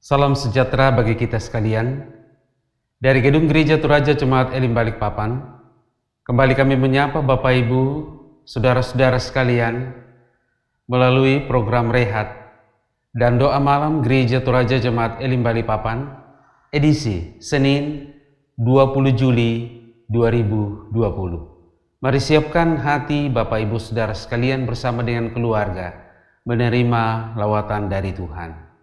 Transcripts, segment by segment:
Salam sejahtera bagi kita sekalian. Dari Gedung Gereja Toraja Jemaat Elim Balikpapan, kembali kami menyapa Bapak Ibu, saudara-saudara sekalian melalui program Rehat dan Doa Malam Gereja Toraja Jemaat Elim Balikpapan, edisi Senin 20 Juli 2020. Mari siapkan hati Bapak Ibu saudara sekalian bersama dengan keluarga menerima lawatan dari Tuhan.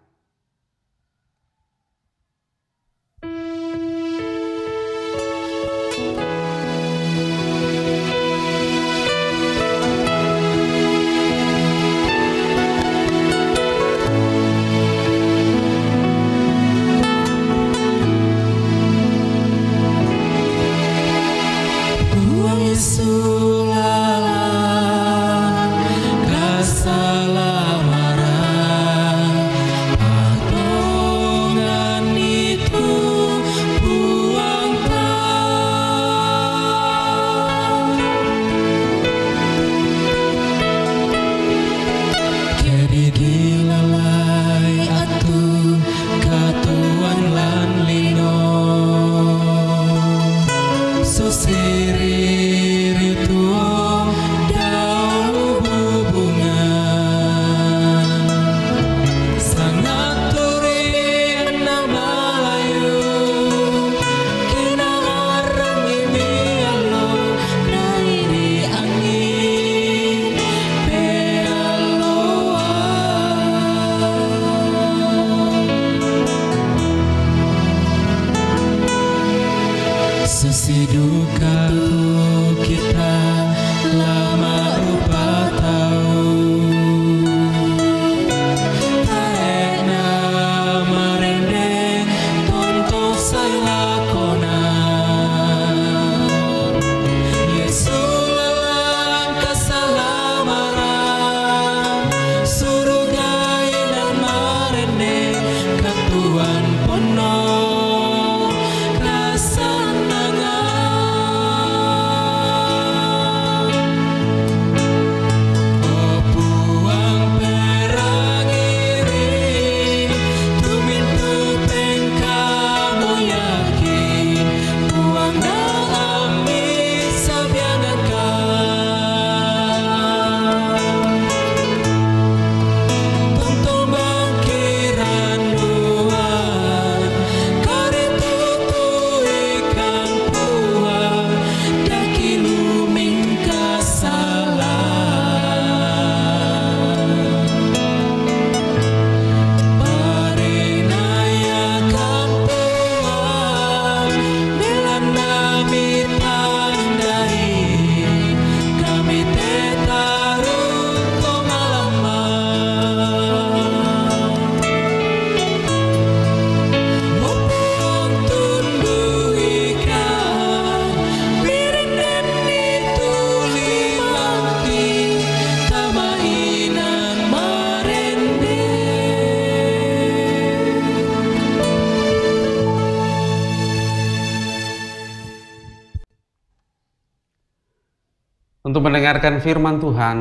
Untuk mendengarkan firman Tuhan,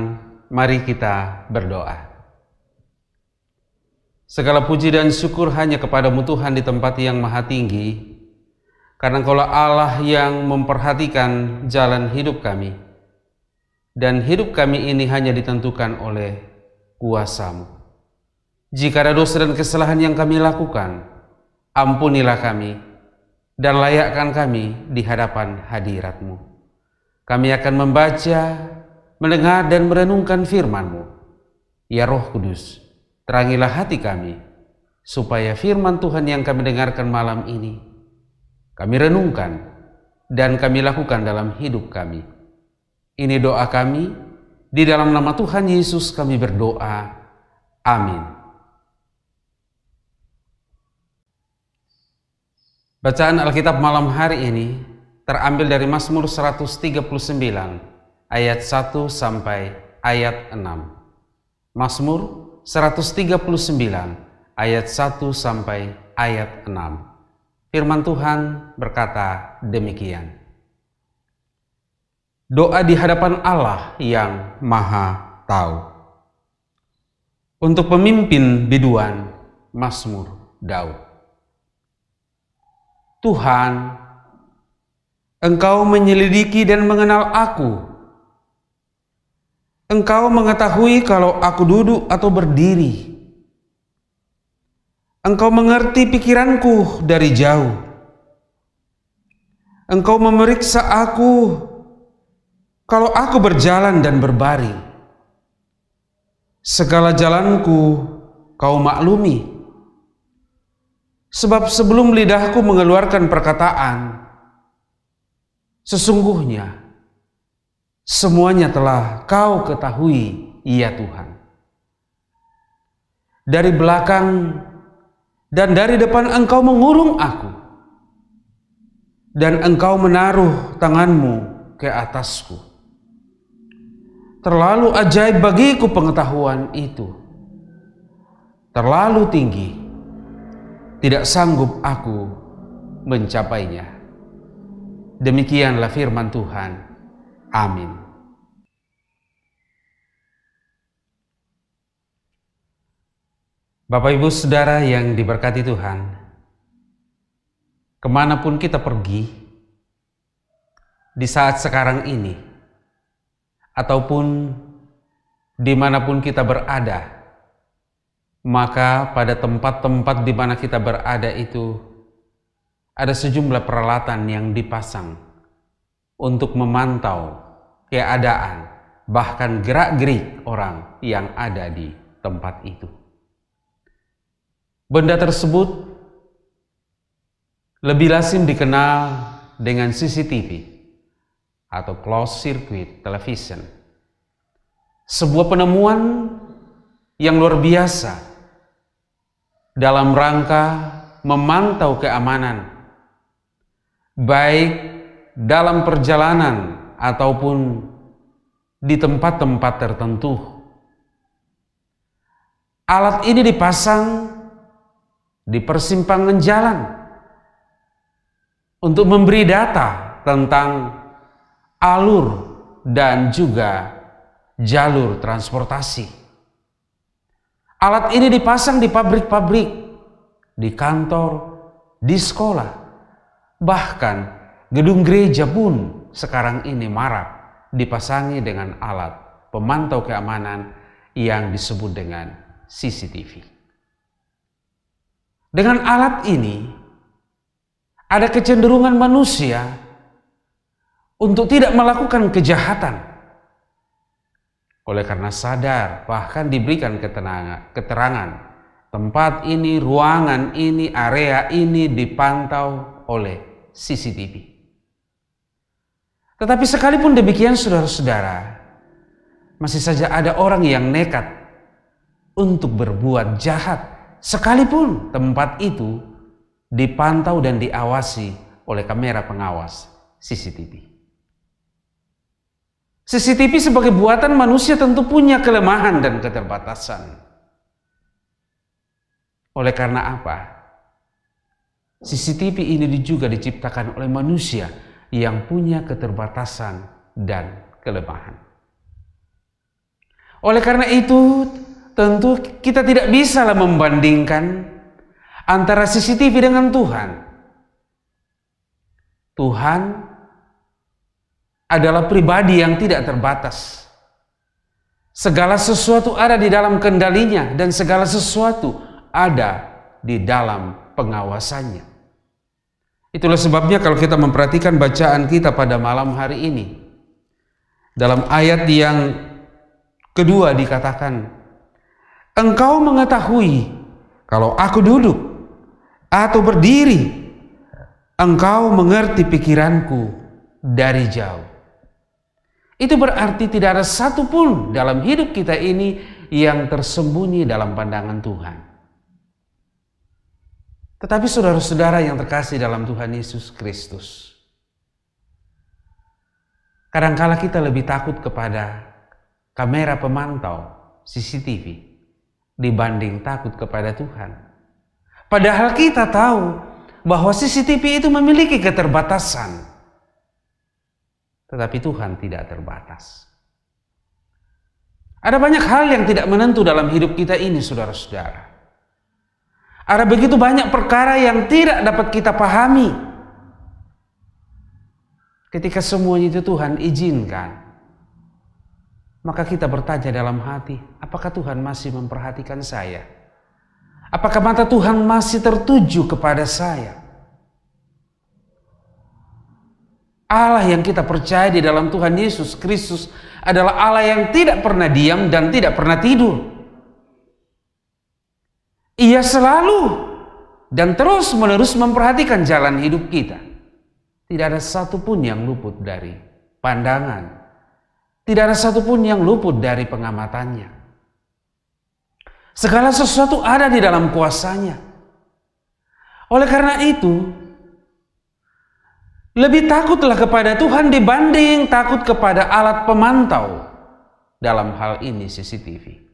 mari kita berdoa. Segala puji dan syukur hanya kepadamu Tuhan di tempat yang maha tinggi, karena Engkaulah Allah yang memperhatikan jalan hidup kami, dan hidup kami ini hanya ditentukan oleh kuasa-Mu. Jika ada dosa dan kesalahan yang kami lakukan, ampunilah kami, dan layakkan kami di hadapan hadirat-Mu. Kami akan membaca, mendengar dan merenungkan firman-Mu. Ya Roh Kudus, terangilah hati kami, supaya firman Tuhan yang kami dengarkan malam ini, kami renungkan dan kami lakukan dalam hidup kami. Ini doa kami, di dalam nama Tuhan Yesus kami berdoa. Amin. Bacaan Alkitab malam hari ini terambil dari Mazmur 139 ayat 1 sampai ayat 6. Mazmur 139 ayat 1 sampai ayat 6. Firman Tuhan berkata demikian. Doa di hadapan Allah yang Maha Tahu. Untuk pemimpin biduan, Mazmur. Daud. Tuhan, Engkau menyelidiki dan mengenal aku. Engkau mengetahui kalau aku duduk atau berdiri. Engkau mengerti pikiranku dari jauh. Engkau memeriksa aku kalau aku berjalan dan berbaring. Segala jalanku Kau maklumi. Sebab sebelum lidahku mengeluarkan perkataan, sesungguhnya semuanya telah Kau ketahui, ya Tuhan. Dari belakang dan dari depan Engkau mengurung aku, dan Engkau menaruh tangan-Mu ke atasku. Terlalu ajaib bagiku pengetahuan itu, terlalu tinggi, tidak sanggup aku mencapainya. Demikianlah firman Tuhan. Amin. Bapak Ibu Saudara yang diberkati Tuhan, kemanapun kita pergi di saat sekarang ini, ataupun dimanapun kita berada, maka pada tempat-tempat di mana kita berada itu ada sejumlah peralatan yang dipasang untuk memantau keadaan, bahkan gerak-gerik orang yang ada di tempat itu. Benda tersebut lebih lazim dikenal dengan CCTV atau Closed Circuit Television. Sebuah penemuan yang luar biasa dalam rangka memantau keamanan, baik dalam perjalanan ataupun di tempat-tempat tertentu. Alat ini dipasang di persimpangan jalan untuk memberi data tentang alur dan juga jalur transportasi. Alat ini dipasang di pabrik-pabrik, di kantor, di sekolah, bahkan gedung gereja pun sekarang ini marak dipasangi dengan alat pemantau keamanan yang disebut dengan CCTV. Dengan alat ini, ada kecenderungan manusia untuk tidak melakukan kejahatan. Oleh karena sadar, bahkan diberikan keterangan, tempat ini, ruangan ini, area ini dipantau oleh CCTV. Tetapi sekalipun demikian, saudara-saudara, masih saja ada orang yang nekat untuk berbuat jahat, sekalipun tempat itu dipantau dan diawasi oleh kamera pengawas CCTV. CCTV sebagai buatan manusia tentu punya kelemahan dan keterbatasan. Oleh karena apa? CCTV ini juga diciptakan oleh manusia yang punya keterbatasan dan kelemahan. Oleh karena itu, tentu kita tidak bisa membandingkan antara CCTV dengan Tuhan. Tuhan adalah pribadi yang tidak terbatas. Segala sesuatu ada di dalam kendalinya dan segala sesuatu ada di dalam pengawasannya. Itulah sebabnya kalau kita memperhatikan bacaan kita pada malam hari ini, dalam ayat yang kedua dikatakan, Engkau mengetahui kalau aku duduk atau berdiri, Engkau mengerti pikiranku dari jauh. Itu berarti tidak ada satupun dalam hidup kita ini yang tersembunyi dalam pandangan Tuhan. Tetapi saudara-saudara yang terkasih dalam Tuhan Yesus Kristus, kadangkala kita lebih takut kepada kamera pemantau CCTV dibanding takut kepada Tuhan. Padahal kita tahu bahwa CCTV itu memiliki keterbatasan, tetapi Tuhan tidak terbatas. Ada banyak hal yang tidak menentu dalam hidup kita ini, saudara-saudara. Ada begitu banyak perkara yang tidak dapat kita pahami. Ketika semuanya itu Tuhan izinkan, maka kita bertanya dalam hati, apakah Tuhan masih memperhatikan saya? Apakah mata Tuhan masih tertuju kepada saya? Allah yang kita percaya di dalam Tuhan Yesus Kristus adalah Allah yang tidak pernah diam dan tidak pernah tidur. Ia selalu dan terus-menerus memperhatikan jalan hidup kita. Tidak ada satupun yang luput dari pandangan. Tidak ada satupun yang luput dari pengamatannya. Segala sesuatu ada di dalam kuasanya. Oleh karena itu, lebih takutlah kepada Tuhan dibanding takut kepada alat pemantau. Dalam hal ini CCTV.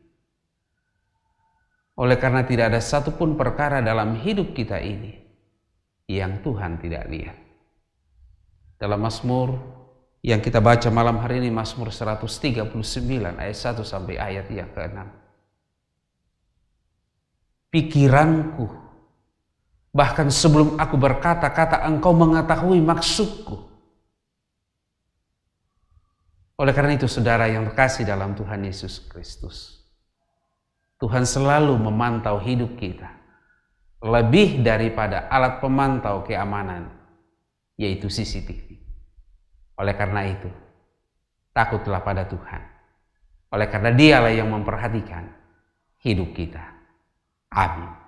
Oleh karena tidak ada satupun perkara dalam hidup kita ini yang Tuhan tidak lihat. Dalam Mazmur yang kita baca malam hari ini, Mazmur 139 ayat 1 sampai ayat yang ke-6. Pikiranku, bahkan sebelum aku berkata-kata, Engkau mengetahui maksudku. Oleh karena itu, saudara yang terkasih dalam Tuhan Yesus Kristus, Tuhan selalu memantau hidup kita lebih daripada alat pemantau keamanan, yaitu CCTV. Oleh karena itu, takutlah pada Tuhan. Oleh karena Dialah yang memperhatikan hidup kita. Amin.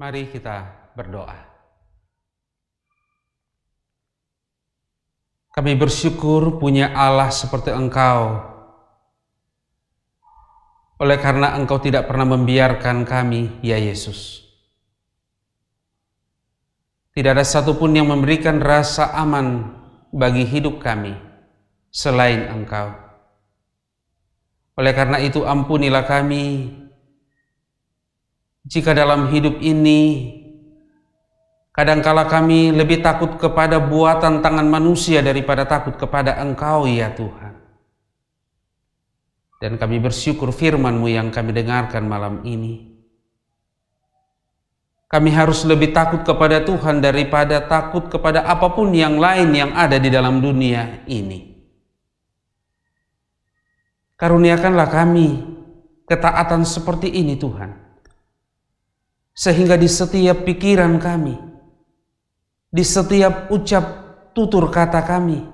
Mari kita berdoa. Kami bersyukur punya Allah seperti Engkau. Oleh karena Engkau tidak pernah membiarkan kami, ya Yesus. Tidak ada satupun yang memberikan rasa aman bagi hidup kami selain Engkau. Oleh karena itu ampunilah kami jika dalam hidup ini kadangkala kami lebih takut kepada buatan tangan manusia daripada takut kepada Engkau, ya Tuhan. Dan kami bersyukur firman-Mu yang kami dengarkan malam ini. Kami harus lebih takut kepada Tuhan daripada takut kepada apapun yang lain yang ada di dalam dunia ini. Karuniakanlah kami ketaatan seperti ini Tuhan. Sehingga di setiap pikiran kami, di setiap ucap tutur kata kami,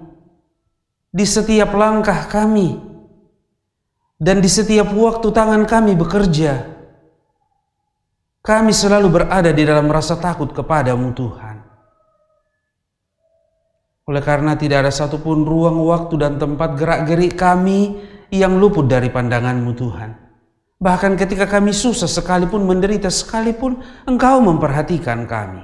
di setiap langkah kami, dan di setiap waktu tangan kami bekerja, kami selalu berada di dalam rasa takut kepadamu Tuhan. Oleh karena tidak ada satupun ruang, waktu, dan tempat gerak-gerik kami yang luput dari pandanganmu Tuhan. Bahkan ketika kami susah sekalipun, menderita sekalipun, Engkau memperhatikan kami.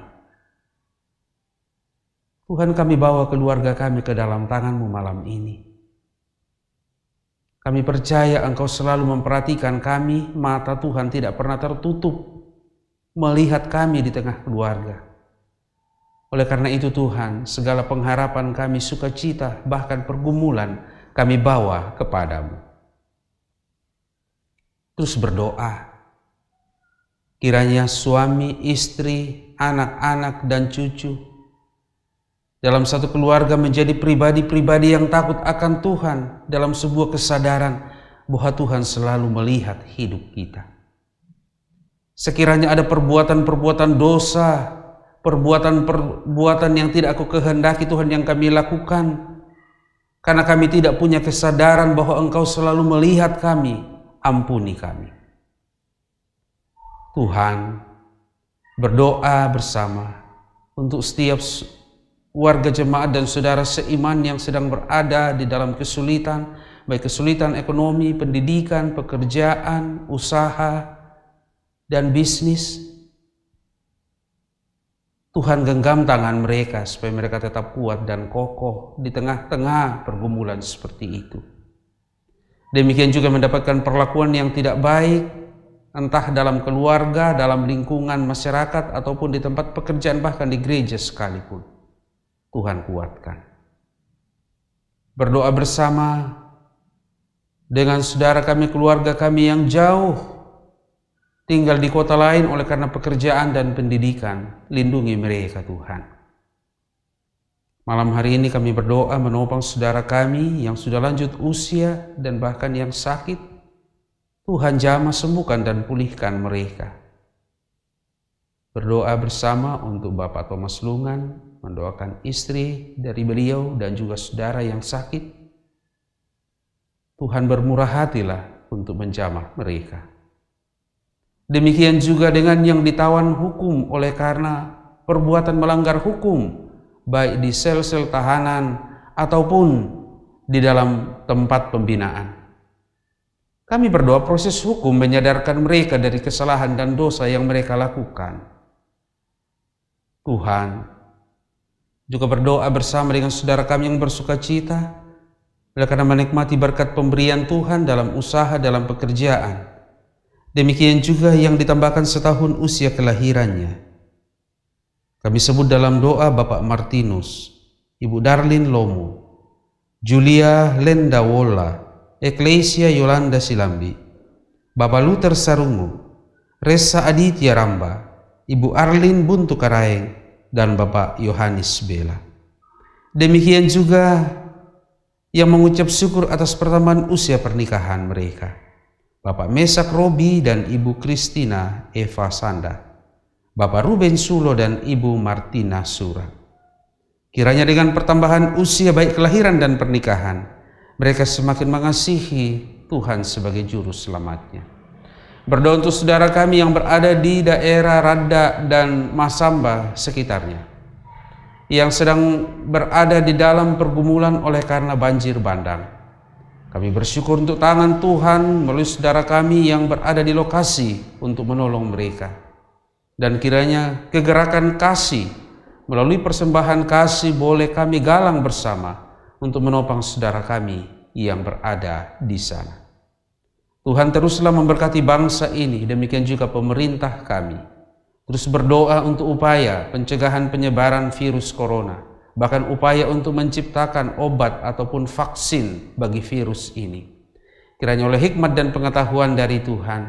Tuhan, kami bawa keluarga kami ke dalam tangan-Mu malam ini. Kami percaya Engkau selalu memperhatikan kami, mata Tuhan tidak pernah tertutup melihat kami di tengah keluarga. Oleh karena itu Tuhan, segala pengharapan kami, sukacita, bahkan pergumulan kami bawa kepadamu. Terus berdoa, kiranya suami, istri, anak-anak, dan cucu dalam satu keluarga menjadi pribadi-pribadi yang takut akan Tuhan, dalam sebuah kesadaran bahwa Tuhan selalu melihat hidup kita. Sekiranya ada perbuatan-perbuatan dosa, perbuatan-perbuatan yang tidak Kau kehendaki Tuhan yang kami lakukan, karena kami tidak punya kesadaran bahwa Engkau selalu melihat kami, ampuni kami. Tuhan, berdoa bersama untuk setiap warga jemaat dan saudara seiman yang sedang berada di dalam kesulitan, baik kesulitan ekonomi, pendidikan, pekerjaan, usaha, dan bisnis. Tuhan, genggam tangan mereka supaya mereka tetap kuat dan kokoh di tengah-tengah pergumulan seperti itu. Demikian juga mendapatkan perlakuan yang tidak baik, entah dalam keluarga, dalam lingkungan masyarakat, ataupun di tempat pekerjaan, bahkan di gereja sekalipun. Tuhan, kuatkan. Berdoa bersama dengan saudara kami, keluarga kami yang jauh tinggal di kota lain oleh karena pekerjaan dan pendidikan. Lindungi mereka Tuhan. Malam hari ini kami berdoa menopang saudara kami yang sudah lanjut usia dan bahkan yang sakit. Tuhan, jamah sembuhkan dan pulihkan mereka. Berdoa bersama untuk Bapak Thomas Lungan, mendoakan istri dari beliau dan juga saudara yang sakit. Tuhan, bermurah hatilah untuk menjamah mereka. Demikian juga dengan yang ditawan hukum oleh karena perbuatan melanggar hukum, baik di sel-sel tahanan ataupun di dalam tempat pembinaan. Kami berdoa proses hukum menyadarkan mereka dari kesalahan dan dosa yang mereka lakukan. Tuhan, juga berdoa bersama dengan saudara kami yang bersukacita oleh karena menikmati berkat pemberian Tuhan dalam usaha, dalam pekerjaan. Demikian juga yang ditambahkan setahun usia kelahirannya. Kami sebut dalam doa Bapak Martinus, Ibu Darlin Lomo, Julia Lendawola, Eklesia Yolanda Silambi, Bapak Luther Sarungu, Resa Aditya Ramba, Ibu Arlin Buntu Karaeng, dan Bapak Yohanes Bela. Demikian juga yang mengucap syukur atas pertambahan usia pernikahan mereka, Bapak Mesak Robi dan Ibu Kristina Eva Sanda, Bapak Ruben Sulo dan Ibu Martina Sura. Kiranya dengan pertambahan usia baik kelahiran dan pernikahan, mereka semakin mengasihi Tuhan sebagai juru selamatnya. Berdoa untuk saudara kami yang berada di daerah Rada dan Masamba sekitarnya, yang sedang berada di dalam pergumulan oleh karena banjir bandang. Kami bersyukur untuk tangan Tuhan melalui saudara kami yang berada di lokasi untuk menolong mereka. Dan kiranya kegerakan kasih melalui persembahan kasih boleh kami galang bersama untuk menopang saudara kami yang berada di sana. Tuhan, teruslah memberkati bangsa ini, demikian juga pemerintah kami. Terus berdoa untuk upaya pencegahan penyebaran virus corona, bahkan upaya untuk menciptakan obat ataupun vaksin bagi virus ini. Kiranya oleh hikmat dan pengetahuan dari Tuhan,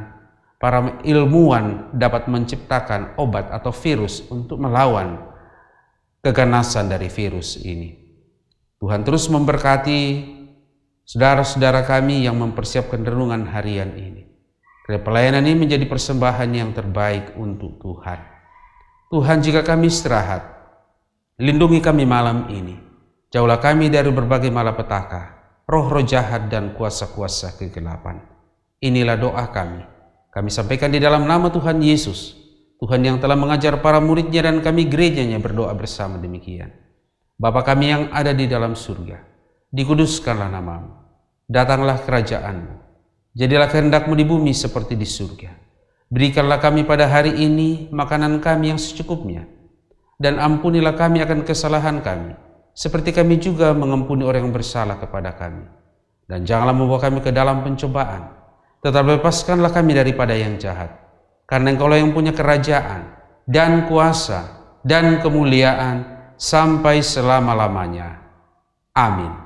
para ilmuwan dapat menciptakan obat atau virus untuk melawan keganasan dari virus ini. Tuhan terus memberkati saudara-saudara kami yang mempersiapkan renungan harian ini. Karena pelayanan ini menjadi persembahan yang terbaik untuk Tuhan. Tuhan, jika kami istirahat, lindungi kami malam ini. Jauhlah kami dari berbagai malapetaka, roh-roh jahat dan kuasa-kuasa kegelapan. Inilah doa kami. Kami sampaikan di dalam nama Tuhan Yesus, Tuhan yang telah mengajar para muridnya dan kami gerejanya berdoa bersama demikian. Bapa kami yang ada di dalam surga, dikuduskanlah namamu. Datanglah kerajaanmu. Jadilah kehendak-Mu di bumi seperti di surga. Berikanlah kami pada hari ini makanan kami yang secukupnya. Dan ampunilah kami akan kesalahan kami, seperti kami juga mengampuni orang yang bersalah kepada kami. Dan janganlah membawa kami ke dalam pencobaan, tetapi lepaskanlah kami daripada yang jahat. Karena Engkaulah yang punya kerajaan, dan kuasa, dan kemuliaan, sampai selama-lamanya. Amin.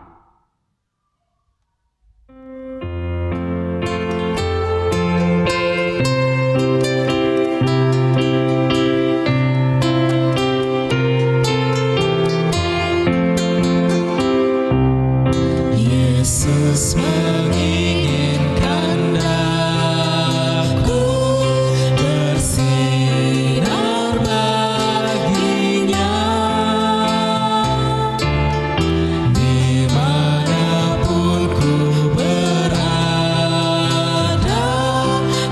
Yesus menginginkan aku bersinar baginya, dimanapun ku berada,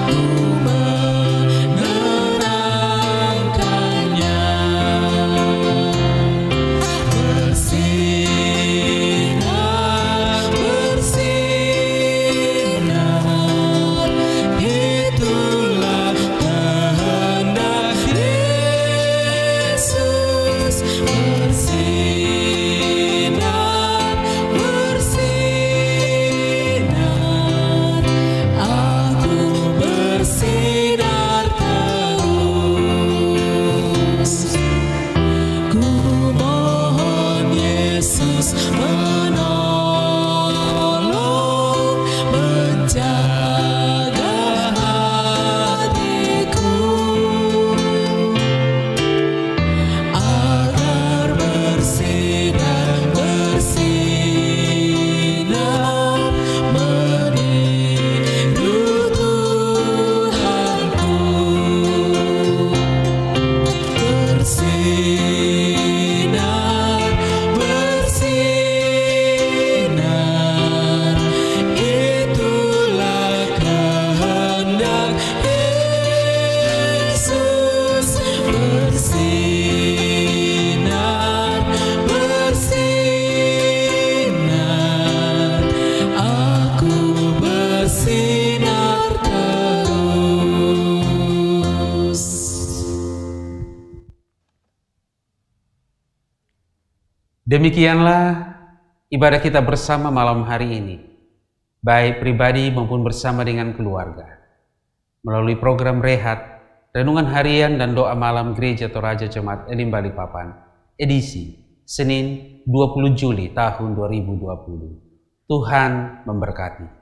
ku menerangkannya. Itulah kehendak Yesus, bersinar, bersinar, aku bersinar terus. Ku mohon Yesus menolong, menjaga hatiku, agar bersinar, bersinar, meniru Tuhanku. Bersinar, bersinar, itulah kehendak Yesus. Bersinar, bersinar, aku bersinar terus. Demikianlah ibadah kita bersama malam hari ini, baik pribadi maupun bersama dengan keluarga, melalui program Rehat, Renungan Harian dan Doa Malam Gereja Toraja Jemaat Elim Balikpapan, edisi Senin 20 Juli tahun 2020. Tuhan memberkati.